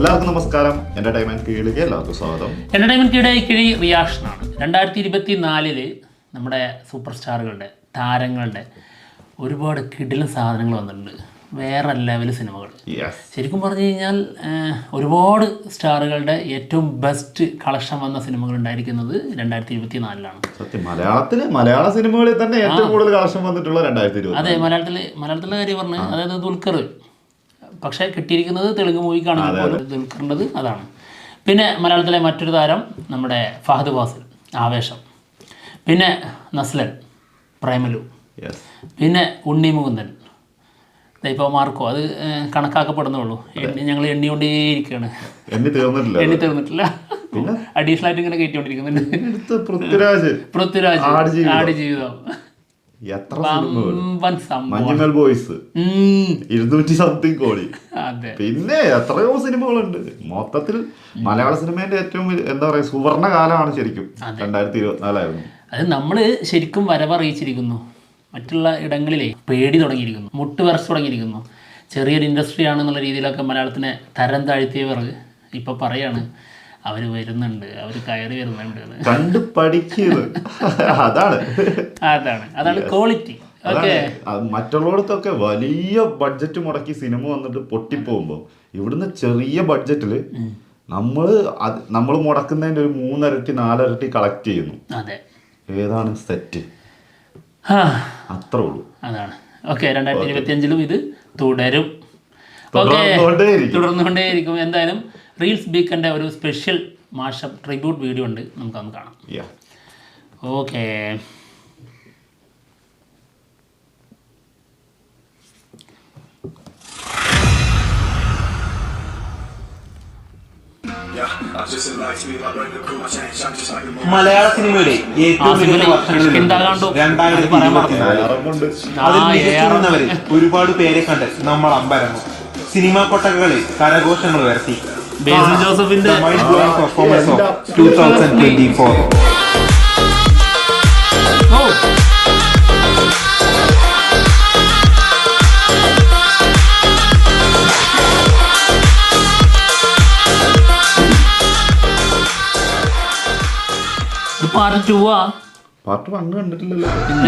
എല്ലാവർക്കും നമസ്കാരം. എന്റർടൈൻമെന്റ് കീഴിലേക്ക് എല്ലാവർക്കും സ്വാഗതം. എന്റർടൈൻമെന്റ് കിഴി റിയാക്ഷനാണ്. 2024 നമ്മുടെ സൂപ്പർ സ്റ്റാറുകളുടെ താരങ്ങളുടെ ഒരുപാട് കിടിലൻ സാധനങ്ങൾ വന്നിട്ടുണ്ട്. വേറെ ലെവൽ സിനിമകൾ. ശരിക്കും പറഞ്ഞു കഴിഞ്ഞാൽ ഒരുപാട് സ്റ്റാറുകളുടെ ഏറ്റവും ബെസ്റ്റ് കളക്ഷൻ വന്ന സിനിമകൾ ഉണ്ടായിരിക്കുന്നത് 2024 സത്യം മലയാള സിനിമകളിൽ തന്നെ ഏറ്റവും കൂടുതൽ കളക്ഷൻ വന്നിട്ടുള്ള 2020. അതെ, മലയാളത്തിലെ കാര്യം പറഞ്ഞ്, അതായത് ദുൽഖർ. പക്ഷേ കിട്ടിയിരിക്കുന്നത് തെലുങ്ക് മൂവിക്കാണെങ്കിൽ ദുൽഖറിൻ്റെത് അതാണ്. പിന്നെ മലയാളത്തിലെ മറ്റൊരു താരം നമ്മുടെ ഫഹദ് ഫാസിൽ, ആവേശം. പിന്നെ നസ്ലൻ, പ്രേമലു. പിന്നെ ഉണ്ണി മുകുന്ദൻ, ഇപ്പോൾ മാർക്കോ. അത് കണക്കാക്കപ്പെടുന്നുള്ളൂ. ഞങ്ങൾ എണ്ണിക്കൊണ്ടേയിരിക്കുകയാണ്. എണ്ണി തീർന്നിട്ടില്ല. അഡീഷണൽ ആയിട്ട് ഇങ്ങനെ കയറ്റിക്കൊണ്ടിരിക്കുന്നുണ്ട്. പൃഥ്വിരാജ്, ആടുജീവിതം, മഞ്ഞുമൽ ബോയ്സ്, 200 സംതിങ് കോടി. പിന്നെ എത്രയോ സിനിമകളുണ്ട്. മൊത്തത്തിൽ മലയാള സിനിമേന്റെ ഏറ്റവും എന്താ പറയാ സുവർണ കാലമാണ് ശരിക്കും 2024. അത് നമ്മള് ശരിക്കും വരവറിയിച്ചിരിക്കുന്നു. മറ്റുള്ള ഇടങ്ങളിലെ പേടി തുടങ്ങിയിരിക്കുന്നു, മുട്ട് വിറച്ച് തുടങ്ങിയിരിക്കുന്നു. ചെറിയൊരു ഇൻഡസ്ട്രി ആണെന്നുള്ള രീതിയിലൊക്കെ മലയാളത്തിനെ തരം താഴ്ത്തിയവർ ഇപ്പൊ പറയാണ് അവര് വരുന്നുണ്ട്, അവര് കയറി വരുന്നുണ്ട്. കണ്ട് പഠിക്കുന്നത് അതാണ് ക്വാളിറ്റി. മറ്റുള്ളടത്തൊക്കെ വലിയ ബഡ്ജറ്റ് മുടക്കി സിനിമ വന്നിട്ട് പൊട്ടിപ്പോകുമ്പോ ഇവിടുന്ന് ചെറിയ ബഡ്ജറ്റില് നമ്മള് മുടക്കുന്നതിന്റെ ഒരു 3 ഇരട്ടി 4 ഇരട്ടി കളക്ട് ചെയ്യുന്നു. ഏതാണ് സെറ്റ്? അത്രേ ഉള്ളൂ. അതാണ്. ഓക്കെ, 2025 ഇത് തുടരും. തുടർന്നുകൊണ്ടേയിരിക്കും. എന്തായാലും റീൽസ് ബീക്കൻ്റെ ഒരു സ്പെഷ്യൽ മാഷപ്പ് ട്രിബ്യൂട്ട് വീഡിയോ ഉണ്ട്, നമുക്കൊന്ന് കാണാം. ഓക്കെ. മലയാള സിനിമയുടെ ഏറ്റവും മികച്ച വർഷങ്ങളിൽ 2024 അതിൽ മികച്ചുനിന്നവരിൽ ഒരുപാട് പേരെ കണ്ട് നമ്മൾ അമ്പരന്നു. സിനിമാ കൊട്ടകകളിൽ കരഘോഷങ്ങൾ ഉയർത്തി. ബേസിൽ ജോസഫിന്റെ മൈൻഡ് ബ്ലോയിങ് പെർഫോമൻസ് ഓഫ് 2024.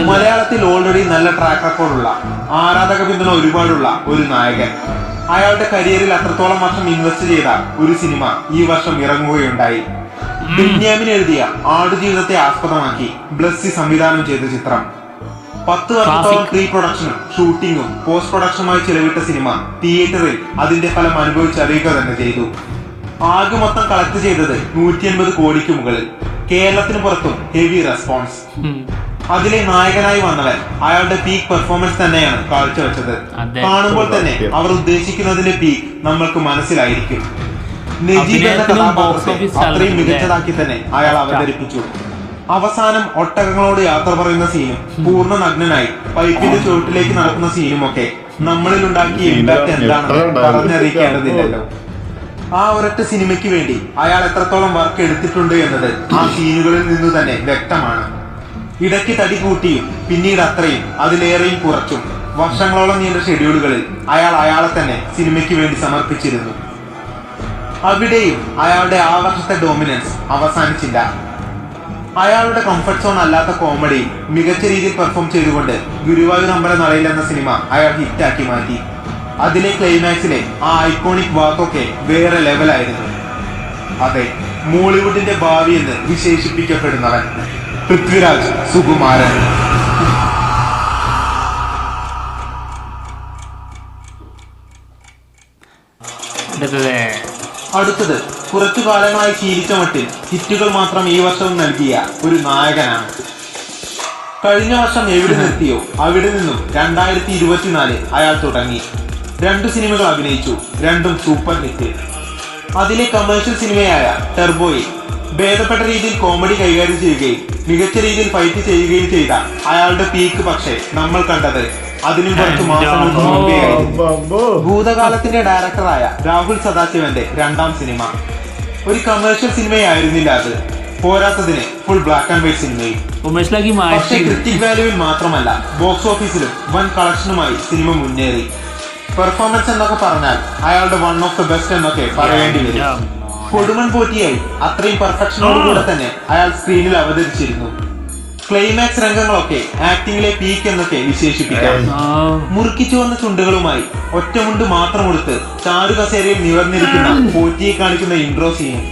മലയാളത്തിൽ ഓൾറെഡി നല്ല ട്രാക്ക് റെക്കോർഡുള്ള, ആരാധക പിന്തുണ ഒരുപാടുള്ള ഒരു നായകൻ. അയാളുടെ കരിയറിൽ അത്രത്തോളം വർഷം ഇൻവെസ്റ്റ് ചെയ്ത ഒരു സിനിമ ഈ വർഷം ഇറങ്ങുകയുണ്ടായി. ബെന്യാമിൻ എഴുതിയ ആടുജീവിതത്തെ ആസ്പദമാക്കി ബ്ലസ്സി സംവിധാനം ചെയ്ത ചിത്രം. 10 വർഷത്തോളം പ്രീ പ്രൊഡക്ഷനും ഷൂട്ടിങ്ങും പോസ്റ്റ് പ്രൊഡക്ഷനുമായി ചെലവിട്ട സിനിമ തിയേറ്ററിൽ അതിന്റെ ഫലം അനുഭവിച്ചറിയുക തന്നെ ചെയ്തു. ആകെ മൊത്തം കളക്ട് ചെയ്തത് 180 കോടിക്ക് മുകളിൽ. കേരളത്തിന് പുറത്തും ഹെവി റെസ്പോൺസ്. അതിലെ നായകനായി വന്നവൻ അയാളുടെ പീക്ക് പെർഫോമൻസ് തന്നെയാണ് കാഴ്ചവെച്ചത്. കാണുമ്പോൾ തന്നെ അവർ ഉദ്ദേശിക്കുന്നതിന്റെ പീക്ക് നമ്മൾക്ക് മനസ്സിലായിരിക്കും. നജീബ് എന്ന കഥാപാത്രത്തെ അത്രയും മികച്ചതാക്കി തന്നെ അയാൾ അവതരിപ്പിച്ചു. അവസാനം ഒട്ടകങ്ങളോട് യാത്ര പറയുന്ന സീനും പൂർണ്ണ നഗ്നനായി പൈപ്പിന്റെ ചുവട്ടിലേക്ക് നടക്കുന്ന സീനുമൊക്കെ നമ്മളിൽ ഉണ്ടാക്കിയ ഇമ്പാക്ട് എന്താണെന്ന് പറഞ്ഞറിയിക്കേണ്ടതില്ലല്ലോ. ആ ഒരൊറ്റ സിനിമയ്ക്ക് വേണ്ടി അയാൾ എത്രത്തോളം വർക്ക് എടുത്തിട്ടുണ്ട് എന്നത് ആ സീനുകളിൽ നിന്ന് തന്നെ വ്യക്തമാണ്. ഇടയ്ക്ക് തടി കൂട്ടിയും പിന്നീട് അത്രയും അതിലേറെയും കുറച്ചും വർഷങ്ങളോളം നീണ്ട ഷെഡ്യൂളുകളിൽ അയാളെ തന്നെ സിനിമയ്ക്ക് വേണ്ടി സമർപ്പിച്ചിരുന്നു. അവിടെയും അയാളുടെ ആ വർഷത്തെ ഡോമിനൻസ് അവസാനിച്ചില്ല. അയാളുടെ കംഫർട്ട് സോൺ അല്ലാത്ത കോമഡി മികച്ച രീതിയിൽ പെർഫോം ചെയ്തുകൊണ്ട് ഗുരുവായൂർ അമ്പല നടയിൽ എന്ന സിനിമ അയാൾ ഹിറ്റാക്കി മാറ്റി. അതിലെ ക്ലൈമാക്സിലെ ആ ഐക്കോണിക് വാക്കൊക്കെ വേറെ ലെവലായിരുന്നു. അതെ, മോളിവുഡിന്റെ ഭാവി എന്ന് വിശേഷിപ്പിക്കപ്പെടുന്നവൻ പൃഥ്വിരാജ് സുകുമാരൻ. അടുത്തത് കുറച്ചു കാലങ്ങളായി ശീലിച്ച മട്ടിൽ ഹിറ്റുകൾ മാത്രം ഈ വർഷവും നൽകിയ ഒരു നായകനാണ്. കഴിഞ്ഞ വർഷം എവിടെ നിർത്തിയോ അവിടെ നിന്നും 2024 അയാൾ തുടങ്ങി. 2 സിനിമകൾ അഭിനയിച്ചു, 2ഉം സൂപ്പർ ഹിറ്റ്. അതിലെ കമേഴ്ഷ്യൽ സിനിമയായ ടർബോയിൽ ഭേദപ്പെട്ട രീതിയിൽ കോമഡി കൈകാര്യം ചെയ്യുകയും മികച്ച രീതിയിൽ ഫൈറ്റ് ചെയ്യുകയും ചെയ്ത അയാളുടെ പീക്ക് പക്ഷേ നമ്മൾ കണ്ടത് അതിനും കുറച്ച് മാസങ്ങൾക്ക് മുമ്പെയായിരുന്നു. ഭൂതകാലത്തിന്റെ ഡയറക്ടറായ രാഹുൽ സദാശിവന്റെ 2ാം സിനിമ. ഒരു കമേഴ്ഷ്യൽ സിനിമയായിരുന്നില്ല അത്. പോരാത്തതിന് ഫുൾ ബ്ലാക്ക് ആൻഡ് വൈറ്റ് സിനിമയും. പക്ഷേ ക്രിറ്റിക് വാല്യൂവിൽ മാത്രമല്ല ബോക്സ് ഓഫീസിലും വൻ കളക്ഷനുമായി സിനിമ മുന്നേറി. പെർഫോമൻസ് എന്നൊക്കെ പറഞ്ഞാൽ അയാളുടെ വൺ ഓഫ് ദ ബെസ്റ്റ് എന്നൊക്കെ പറയേണ്ടി വരും. കൊടുമൺ പോറ്റിയായി അത്രയും പെർഫെക്ഷനോടുകൂടെ തന്നെ അയാൾ സ്ക്രീനിൽ അവതരിച്ചിരുന്നു. ക്ലൈമാക്സ് രംഗങ്ങളൊക്കെ ആക്ടിംഗിലെ പീക്ക് എന്നൊക്കെ വിശേഷിപ്പിക്കാം. മുറുക്കിച്ചു വന്ന ചുണ്ടുകളുമായി ഒറ്റമുണ്ട് മാത്രം കൊടുത്ത് ചാരു കസേരയിൽ നിവർന്നിരിക്കുന്ന പോറ്റിയെ കാണിക്കുന്ന ഇൻട്രോ സീനും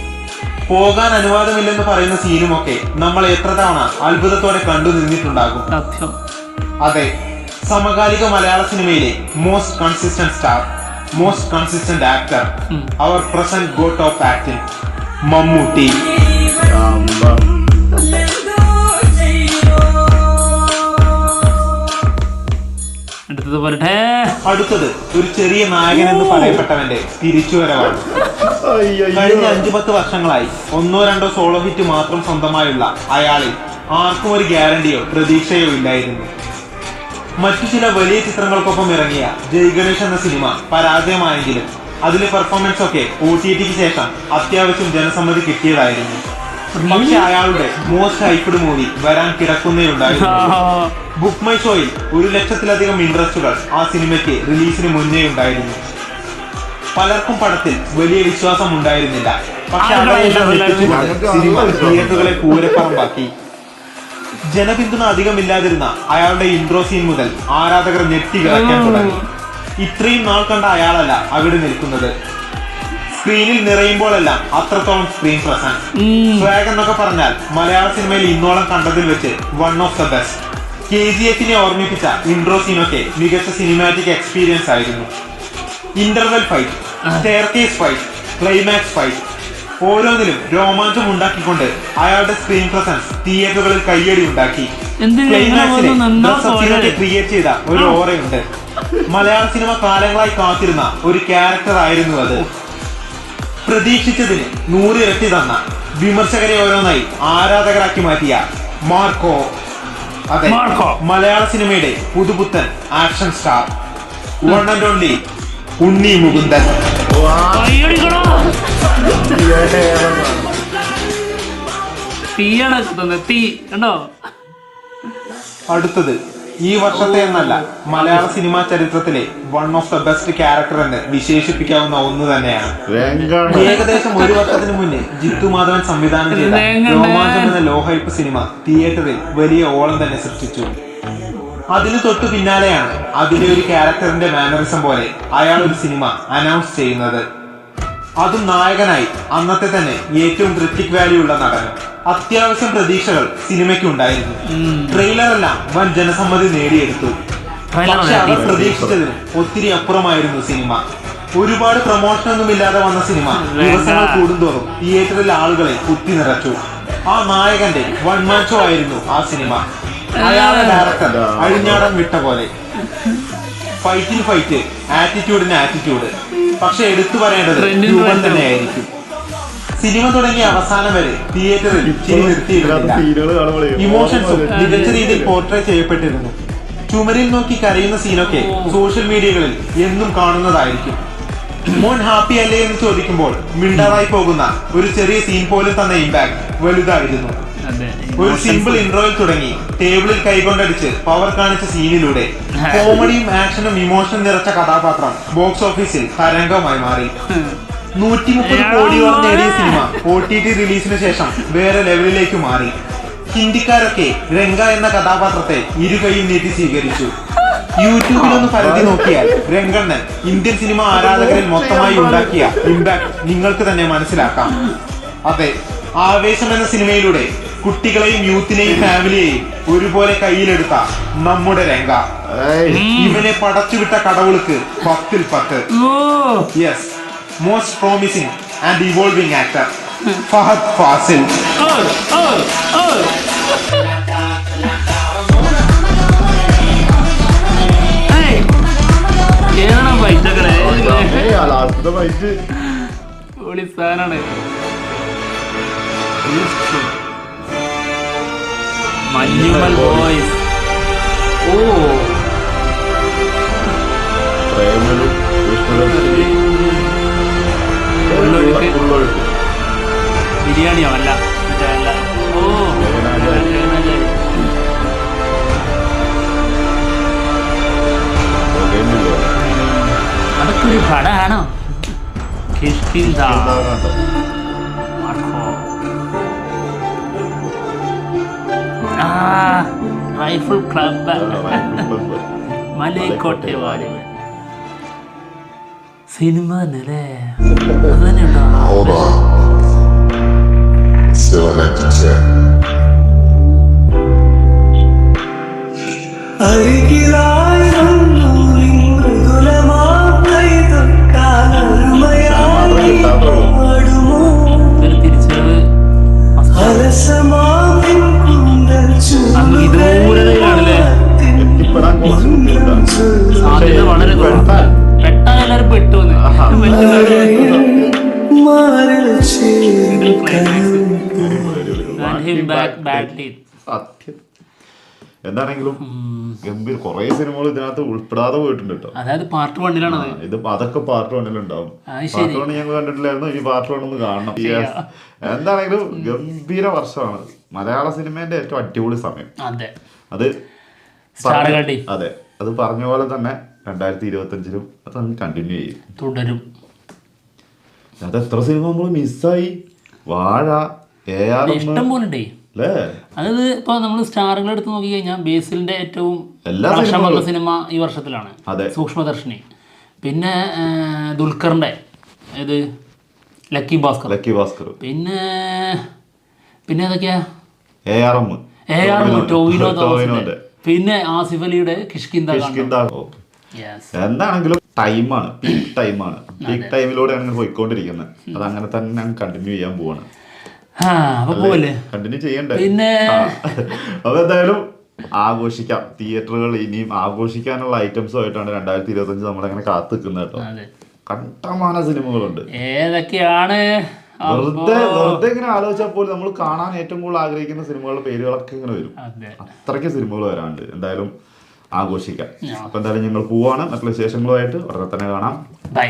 പോകാൻ അനുവാദമില്ലെന്ന് പറയുന്ന സീനുമൊക്കെ നമ്മൾ എത്ര തവണ അത്ഭുതത്തോടെ കണ്ടു നിന്നിട്ടുണ്ടാകും. അതെ, സമകാലിക മലയാള സിനിമയിലെ most consistent star, most consistent actor, our present GOAT of acting, Mammootty. അടുത്തത് ഒരു ചെറിയ നായകൻ എന്ന് പറയപ്പെട്ടവന്റെ തിരിച്ചുവരവാണ്. കഴിഞ്ഞ 5-10 വർഷങ്ങളായി 1-2 സോളോ ഹിറ്റ് മാത്രം സ്വന്തമായുള്ള അയാളിൽ ആർക്കും ഒരു ഗ്യാരണ്ടിയോ പ്രതീക്ഷയോ ഇല്ലായിരുന്നു. മറ്റു ചില വലിയ ചിത്രങ്ങൾക്കൊപ്പം ഇറങ്ങിയ ജയ് ഗണേഷ് എന്ന സിനിമ പരാജയമായെങ്കിലും അതിലെ പെർഫോമൻസ് ഒക്കെ OTT ശേഷം അത്യാവശ്യം ജനസമ്മതി കിട്ടിയതായിരുന്നു. പക്ഷെ അയാളുടെ മോസ്റ്റ് ഹൈപ്ഡ് മൂവി വരാൻ കിടക്കുന്നേയുണ്ടായിരുന്നു. ബുക്ക് മൈ ഷോയിൽ 1,00,000-ലധികം ഇൻട്രസ്റ്റുകൾ ആ സിനിമയ്ക്ക് റിലീസിന് മുന്നേ ഉണ്ടായിരുന്നു. പലർക്കും പടത്തിൽ വലിയ വിശ്വാസം ഉണ്ടായിരുന്നില്ല. പക്ഷെ സിനിമ തിയേറ്ററുകളെ പൂരപ്പറമ്പാക്കി. ജനപിന്തുണ അധികമില്ലാതിരുന്ന അയാളുടെ ഇൻട്രോ സീൻ മുതൽ ആരാധകർ ഞെട്ടി വിറയ്ക്കാൻ തുടങ്ങി. ഇത്രയും നാൾ കണ്ട അയാളല്ല അവിടെ നിൽക്കുന്നത്. സ്ക്രീനിൽ നിറയുമ്പോഴെല്ലാം അത്രത്തോളം സ്ക്രീൻ പ്രസൻസ്, സ്വാഗ് എന്നൊക്കെ പറഞ്ഞാൽ മലയാള സിനിമയിൽ ഇന്നോളം കണ്ടതിൽ വെച്ച് വൺ ഓഫ് ദ ബെസ്റ്റ്. KGF-നെ ഓർമ്മിപ്പിച്ച ഇൻട്രോ സീനൊക്കെ മികച്ച സിനിമാറ്റിക് എക്സ്പീരിയൻസ് ആയിരുന്നു. Interval fight, staircase fight, climax fight, ഓരോന്നിലും രോമാഞ്ചം ഉണ്ടാക്കിക്കൊണ്ട് അയാളുടെ സ്ക്രീൻ പ്രസൻസ് തിയേറ്ററുകളിൽ കയ്യടി ഉണ്ടാക്കി. ക്ലൈമാക്സിലെ ക്രിയേറ്റ് ചെയ്ത ഒരു ഓറയുണ്ട്. മലയാള സിനിമ കാലങ്ങളായി കാത്തിരുന്ന ഒരു ക്യാരക്ടർ ആയിരുന്നു അത്. പ്രതീക്ഷിച്ചതിന് 100 ഇരട്ടി തന്ന, വിമർശകരെ ഓരോന്നായി ആരാധകരാക്കി മാറ്റിയ മാർക്കോ. അതെ, മലയാള സിനിമയുടെ പുതുപുത്തൻ action star, one and only Unni Mukundan. അടുത്തത് ഈ വർഷത്തെ എന്നല്ല, മലയാള സിനിമാ ചരിത്രത്തിലെ one of the best character എന്ന് വിശേഷിപ്പിക്കാവുന്ന ഒന്ന് തന്നെയാണ്. ഏകദേശം 1 വർഷത്തിന് മുന്നേ ജിത്തു മാധവൻ സംവിധാനം ചെയ്ത രോമാഞ്ചം എന്ന ലോ ഹൈപ്പ് സിനിമ തിയേറ്ററിൽ വലിയ ഓളം തന്നെ സൃഷ്ടിച്ചു. അതിനു തൊട്ടു പിന്നാലെയാണ് അതിലെ ഒരു ക്യാരക്ടറിന്റെ മാനറിസം പോലെ അയാൾ ഒരു സിനിമ അനൗൺസ് ചെയ്യുന്നത്. അതും നായകനായി അന്നത്തെ തന്നെ ഏറ്റവും ക്രിറ്റിക് വാല്യൂ ഉള്ള നടനും. അത്യാവശ്യം പ്രതീക്ഷകൾ സിനിമയ്ക്ക് ഉണ്ടായിരുന്നു. ട്രെയിലറെല്ലാം വൻ ജനസമ്മതി നേടിയെടുത്തു. പക്ഷെ അവർ പ്രതീക്ഷിച്ചതിന് ഒത്തിരി അപ്പുറമായിരുന്നു സിനിമ. ഒരുപാട് പ്രൊമോഷനൊന്നും ഇല്ലാതെ വന്ന സിനിമ ദിവസങ്ങൾ കൂടുന്തോറും തിയേറ്ററിൽ ആളുകളെ കുത്തി നിറച്ചു. ആ നായകന്റെ വൺ മാൻ ഷോ ആയിരുന്നു ആ സിനിമ. അയാളുടെ ഡയറക്ടർ അഴിഞ്ഞാടൻ വിട്ട പോലെ. ഫൈറ്റിന് ഫൈറ്റ്, ആറ്റിറ്റ്യൂഡിന് ആറ്റിറ്റ്യൂഡ്. പക്ഷെ എടുത്തു പറയേണ്ടത് രൂപം തന്നെയായിരിക്കും. സിനിമ തുടങ്ങിയ അവസാനം വരെ തിയേറ്ററിൽ ചിരി നിർത്തിയിരുന്നില്ല. ഇമോഷൻസും മികച്ച രീതിയിൽ പോർട്രേ ചെയ്യപ്പെട്ടിരുന്നു. ചുമരിൽ നോക്കി കരയുന്ന സീനൊക്കെ സോഷ്യൽ മീഡിയകളിൽ എന്നും കാണുന്നതായിരിക്കും. മോൻ ഹാപ്പി അല്ലേ എന്ന് ചോദിക്കുമ്പോൾ മിണ്ടാറായി പോകുന്ന ഒരു ചെറിയ സീൻ പോലും തന്ന ഇമ്പാക്ട് വലുതായിരുന്നു. ഒരു സിമ്പിൾ ഇൻട്രോയിൽ തുടങ്ങി ടേബിളിൽ കൈകൊണ്ടടിച്ച് പവർ കാണിച്ച സീനിലൂടെ കോമഡിയും ആക്ഷനും ഇമോഷനും നിറച്ച കഥാപാത്രം ബോക്സ് ഓഫീസിൽ തരംഗമായി മാറി. 130 കോടിയോളം നേടിയ സിനിമ OTT റിലീസിന് ശേഷം വേറെ ലെവലിലേക്ക് മാറി. ഹിന്ദിക്കാരൊക്കെ രംഗ എന്ന കഥാപാത്രത്തെ ഇരുകൈയും നീട്ടി സ്വീകരിച്ചു. യൂട്യൂബിലൊന്ന് പരതി നോക്കിയാൽ രംഗണ്ണൻ ഇന്ത്യൻ സിനിമ ആരാധകരിൽ മൊത്തമായി ഉണ്ടാക്കിയ ഇമ്പാക്ട് നിങ്ങൾക്ക് തന്നെ മനസ്സിലാക്കാം. അതെ, ആവേശം എന്ന സിനിമയിലൂടെ കുട്ടികളെയും യൂത്തിനെയും ഫാമിലിയെയും ഒരുപോലെ കയ്യിലെടുത്ത നമ്മുടെ രംഗ. ഇവനെ പടച്ചുവിട്ട കടവുൾക്ക് 10-ൽ 10. Yes, most promising and evolving actor Fahadh Faasil. Manjummel Boys. ഓ, ബിരിയാണിയോ? അല്ല. ഓ, കിഷ്കിന്ദ, റൈഫിൾ ക്ലബ്, മലൈക്കോട്ടെ വാലിബൻ. സിനിമ തന്നെയല്ലേ? അത് തന്നെയുണ്ടോ? തിരിച്ചറിവ് ദൂരതയിലാണല്ലേ? സാധ്യത വളരെ പെട്ടാൽ എല്ലാവരും പെട്ടു. സത്യം. എന്താണെങ്കിലും ഗംഭീർ കുറെ സിനിമകൾ ഇതിനകത്ത് ഉൾപ്പെടാതെ പോയിട്ടുണ്ട് കേട്ടോ. അതായത് പാർട്ട് 1 ഇത് അതൊക്കെ പാർട്ട് 1 ഉണ്ടാവും. പാർട്ട് 1 ഞങ്ങൾ കണ്ടിട്ടില്ലായിരുന്നു, ഇനി പാർട്ട് 1 ഒന്ന് കാണണം. എന്താണെങ്കിലും ഗംഭീര വർഷമാണ് മലയാള സിനിമേന്റെ ഏറ്റവും അടിപൊളി സമയം. അതെ, അത് അത് പറഞ്ഞ പോലെ തന്നെ 2025-ലും അത് കണ്ടിന്യൂ ചെയ്യും, തുടരും. അത് എത്ര സിനിമ നമ്മൾ മിസ്സായി. വാഴ, ഇഷ്ടം പോലെ അല്ലേ? അതായത് ഇപ്പൊ നമ്മൾ സ്റ്റാറുകൾ എടുത്ത് നോക്കി കഴിഞ്ഞാൽ ബേസിലിന്റെ ഏറ്റവും സിനിമ ഈ വർഷത്തിലാണ് സൂക്ഷ്മദർശിനി. പിന്നെ ദുൽഖറിന്റെ ഇത് ലക്കി ഭാസ്കർ. പിന്നെ ഏതൊക്കെയാ? ടോവിനോ തോമസിന്റെ. പിന്നെ ആസിഫ് അലിയുടെ കിഷ്കിന്ദ. എന്താണെങ്കിലും ടൈമാണ്, പീക്ക് ടൈമിലൂടെ അങ്ങനെ പോയിക്കൊണ്ടിരിക്കുന്നത്. അത് അങ്ങനെ തന്നെ കണ്ടിന്യൂ ചെയ്യാൻ പോവാണ്. കണ്ടിന്യൂ ചെയ്യണ്ടേ? പിന്നെ അപ്പൊ എന്തായാലും ആഘോഷിക്കാം. തിയേറ്ററുകൾ ഇനിയും ആഘോഷിക്കാനുള്ള ഐറ്റംസും ആയിട്ടാണ് 2025 നമ്മളങ്ങനെ കാത്തു നിൽക്കുന്നത് കേട്ടോ. കണ്ടമാന സിനിമകളുണ്ട്. ഏതൊക്കെയാണ്? വെറുതെ ഇങ്ങനെ ആലോചിച്ചാൽ പോലും നമ്മൾ കാണാൻ ഏറ്റവും കൂടുതൽ ആഗ്രഹിക്കുന്ന സിനിമകളുടെ പേരുകളൊക്കെ ഇങ്ങനെ വരും. അത്രയ്ക്ക് സിനിമകൾ വരാണ്ട്. എന്തായാലും ആഘോഷിക്കാം. അപ്പൊ എന്തായാലും ഞങ്ങൾ പോവാണ്. മറ്റുള്ള വിശേഷങ്ങളുമായിട്ട് ഉടനെ തന്നെ കാണാം. ബൈ.